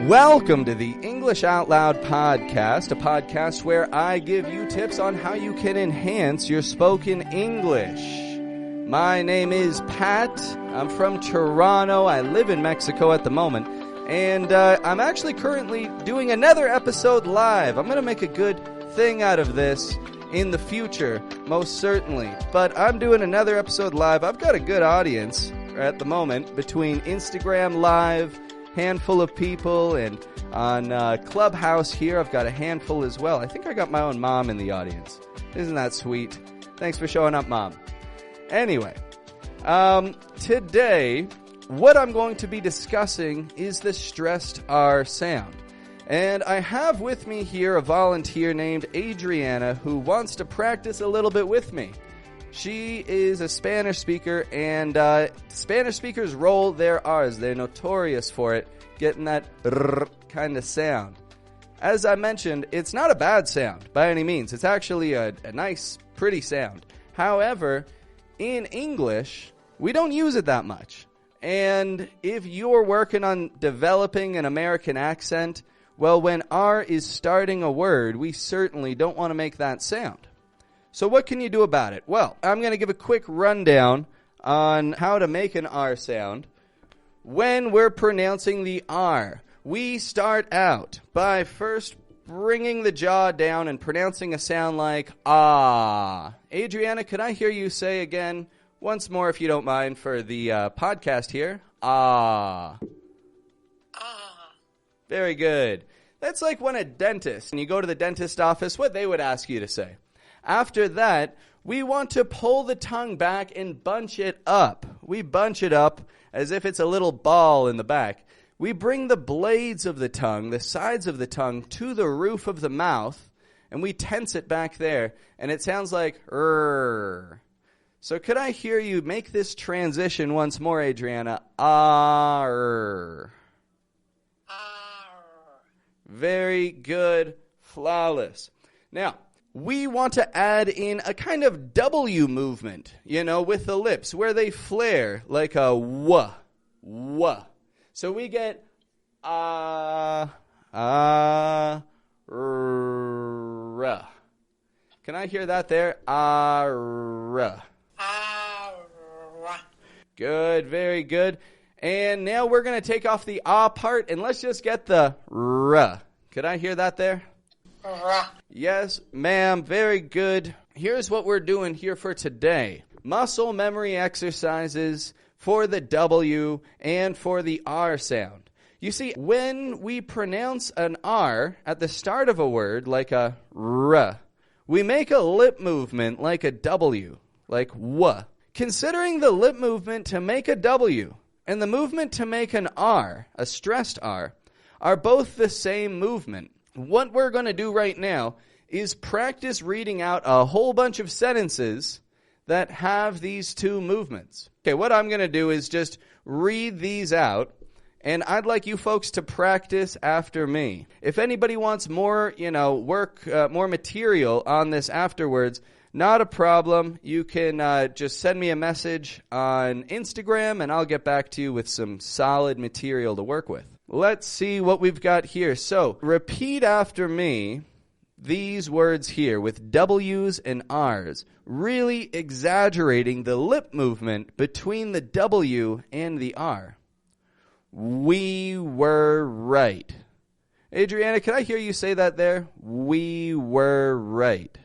Welcome to the English Out Loud podcast, a podcast where I give you tips on how you can enhance your spoken English. My name is Pat. I'm from Toronto. I live in Mexico at the moment. And I'm actually currently doing another episode live. I'm going to make a good thing out of this in the future, most certainly. But I'm doing another episode live. I've got a good audience at the moment between Instagram Live, handful of people, and on Clubhouse here, I've got a handful as well. I think I got my own mom in the audience. Isn't that sweet? Thanks for showing up, Mom. Anyway, today, what I'm going to be discussing is the stressed R sound. And I have with me here a volunteer named Adriana who wants to practice a little bit with me. She is a Spanish speaker, and Spanish speakers roll their R's. They're notorious for it, getting that R kind of sound. As I mentioned, it's not a bad sound by any means. It's actually a nice, pretty sound. However, in English, we don't use it that much. And if you're working on developing an American accent, well, when R is starting a word, we certainly don't want to make that sound. So what can you do about it? Well, I'm going to give a quick rundown on how to make an R sound. When we're pronouncing the R, we start out by first bringing the jaw down and pronouncing a sound like ah. Adriana, could I hear you say again once more, if you don't mind, for the podcast here? Ah. Ah. Very good. That's like when a dentist, and you go to the dentist office, what they would ask you to say. After that, we want to pull the tongue back and bunch it up. We bunch it up as if it's a little ball in the back. We bring the blades of the tongue, the sides of the tongue, to the roof of the mouth, and we tense it back there, and it sounds like rrr. So could I hear you make this transition once more, Adriana? R. Very good. Flawless. Now, we want to add in a kind of W movement, with the lips, where they flare like a W. W. So we get R. Can I hear that there? R. Good, very good. And now we're going to take off the ah part, and let's just get the R. Could I hear that there? Yes, ma'am. Very good. Here's what we're doing here for today. Muscle memory exercises for the W and for the R sound. You see, when we pronounce an R at the start of a word, like a R, we make a lip movement like a W, like W. Considering the lip movement to make a W and the movement to make an R, a stressed R, are both the same movement. What we're going to do right now is practice reading out a whole bunch of sentences that have these two movements. Okay, what I'm going to do is just read these out, and I'd like you folks to practice after me. If anybody wants more, more material on this afterwards, not a problem. You can just send me a message on Instagram, and I'll get back to you with some solid material to work with. Let's see what we've got here. So, repeat after me these words here with W's and R's, really exaggerating the lip movement between the W and the R. We were right. Adriana, can I hear you say that there? We were right.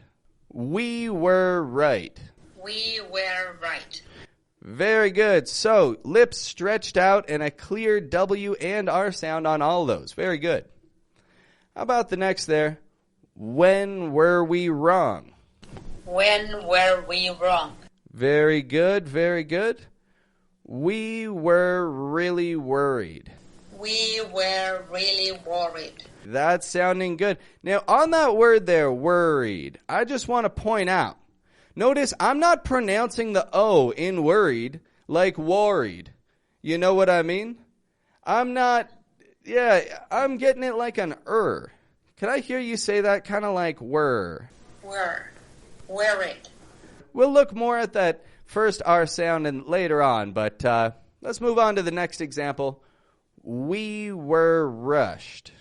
We were right. We were right. Very good. So, lips stretched out and a clear W and R sound on all those. Very good. How about the next there? When were we wrong? When were we wrong? Very good, very good. We were really worried. We were really worried. That's sounding good. Now, on that word there, worried, I just want to point out, notice I'm not pronouncing the O in worried like worried. You know what I mean? I'm getting it like an Can I hear you say that kind of like were? Worried. We'll look more at that first R sound and later on, but let's move on to the next example. We were rushed.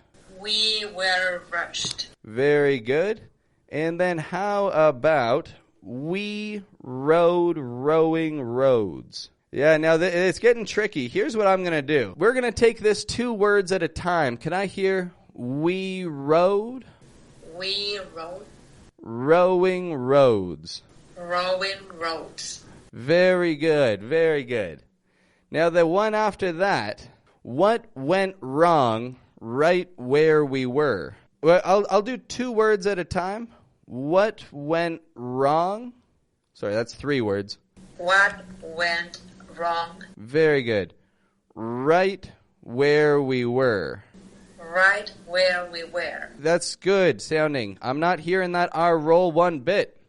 We were rushed. Very good. And then how about we rode rowing roads? Yeah, now it's getting tricky. Here's what I'm going to do. We're going to take this 2 words at a time. Can I hear we rode? We rode. Rowing roads. Rowing roads. Very good, very good. Now the one after that, what went wrong right where we were? Well, I'll do 2 words at a time. What went wrong? Sorry, that's 3 words. What went wrong? Very good. Right where we were. Right where we were. That's good sounding. I'm not hearing that R roll one bit.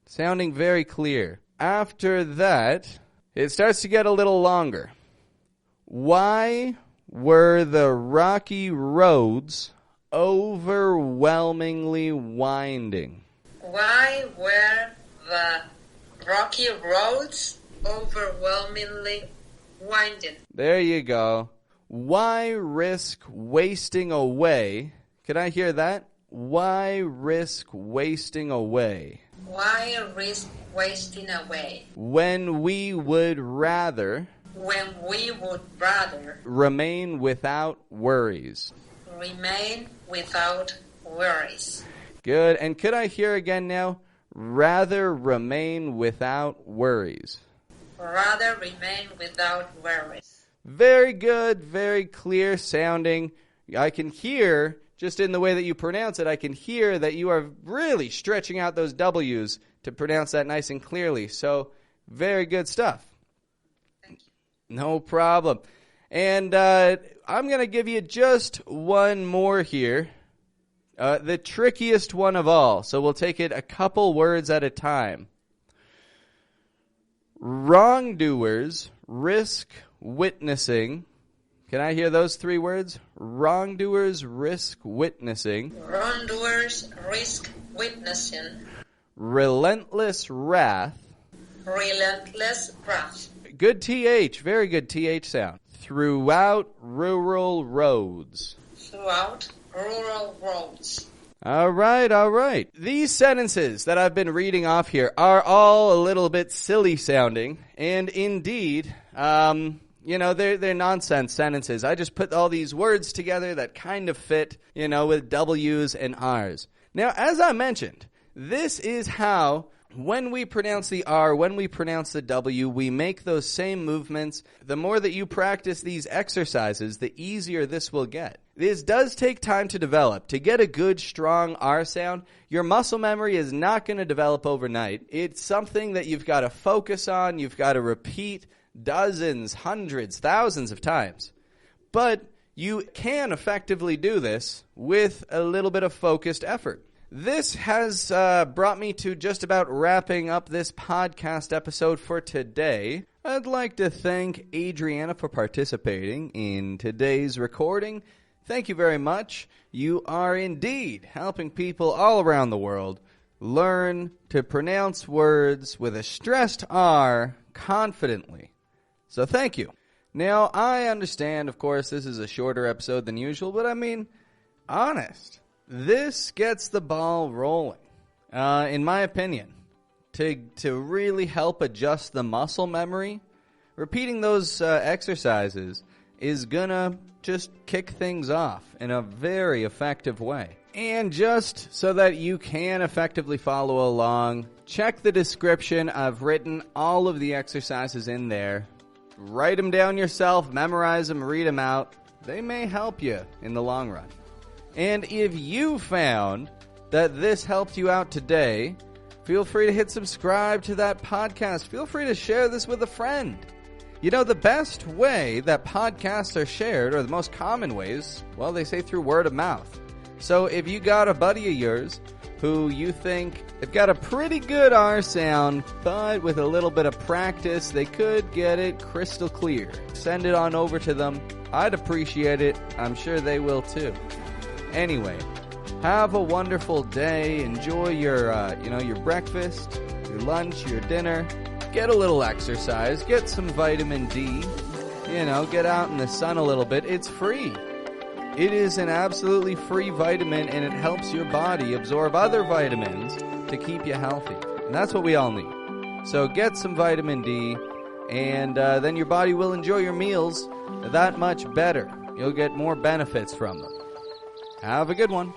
Sounding very clear. After that, it starts to get a little longer. Why were the rocky roads overwhelmingly winding? Why were the rocky roads overwhelmingly winding? There you go. Why risk wasting away? Can I hear that? Why risk wasting away? Why risk wasting away? When we would rather remain without worries. Remain without worries. Good. And could I hear again now? Rather remain without worries. Rather remain without worries. Very good. Very clear sounding. I can hear, just in the way that you pronounce it, I can hear that you are really stretching out those W's to pronounce that nice and clearly. So, very good stuff. Thank you. No problem. And I'm going to give you just one more here. The trickiest one of all. So we'll take it a couple words at a time. Wrongdoers risk witnessing. Can I hear those 3 words? Wrongdoers risk witnessing. Wrongdoers risk witnessing. Relentless wrath. Relentless wrath. Good TH. Very good TH sound. Throughout rural roads. Throughout rural roads. All right, all right. These sentences that I've been reading off here are all a little bit silly sounding, and indeed, they're nonsense sentences. I just put all these words together that kind of fit, with W's and R's. Now, as I mentioned, this is how, when we pronounce the R, when we pronounce the W, we make those same movements. The more that you practice these exercises, the easier this will get. This does take time to develop. To get a good, strong R sound, your muscle memory is not going to develop overnight. It's something that you've got to focus on. You've got to repeat dozens, hundreds, thousands of times. But you can effectively do this with a little bit of focused effort. This has brought me to just about wrapping up this podcast episode for today. I'd like to thank Adriana for participating in today's recording. Thank you very much. You are indeed helping people all around the world learn to pronounce words with a stressed R confidently. So thank you. Now, I understand, of course, this is a shorter episode than usual, but I mean, honest. This gets the ball rolling, in my opinion, to really help adjust the muscle memory. Repeating those exercises is gonna just kick things off in a very effective way. And just so that you can effectively follow along, check the description. I've written all of the exercises in there. Write them down yourself, memorize them, read them out. They may help you in the long run. And if you found that this helped you out today, feel free to hit subscribe to that podcast. Feel free to share this with a friend. The best way that podcasts are shared, or the most common ways, well, they say through word of mouth. So if you got a buddy of yours who you think they've got a pretty good R sound, but with a little bit of practice, they could get it crystal clear, send it on over to them. I'd appreciate it. I'm sure they will too. Anyway, have a wonderful day. Enjoy your breakfast, your lunch, your dinner. Get a little exercise. Get some vitamin D. Get out in the sun a little bit. It's free. It is an absolutely free vitamin, and it helps your body absorb other vitamins to keep you healthy. And that's what we all need. So get some vitamin D, and then your body will enjoy your meals that much better. You'll get more benefits from them. Have a good one.